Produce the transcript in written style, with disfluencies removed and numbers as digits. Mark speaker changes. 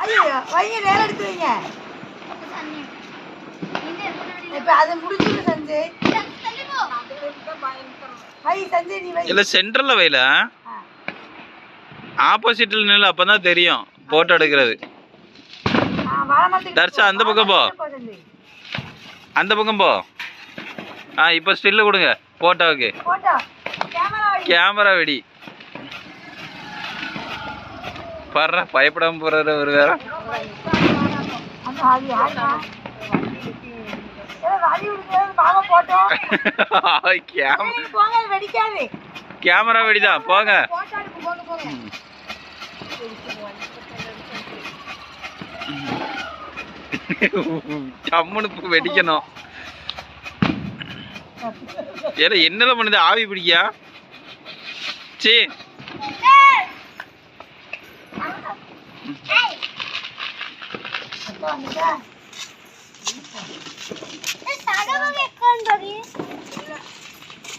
Speaker 1: ஐயோ வைங்க நேரம் எடுத்து வைங்க. இப்ப அது முடிஞ்சிரு சஞ்சய். வை சஞ்சய் நீ வை.
Speaker 2: இல்ல சென்டர்ல வைல. ஆப்போசிட்ல நில்லு அப்பதான் தெரியும் போட்டோ எடுக்கிறது. தர்ஷா அந்த பக்கம் போ. அந்த பக்கம் போ. இப்போ ஸ்டில் கொடுங்க போட்டோவுக்கு. கேமரா வெடி. பாரு பயப்படாம போறாரு ஒரு வேற. கேமரா வெடிதான் போங்க. சம்முனுக்கு வெடிக்கணும். ஏன்னா என்னெல்லாம் பண்ணுது ஆவி பிடிக்கா? சே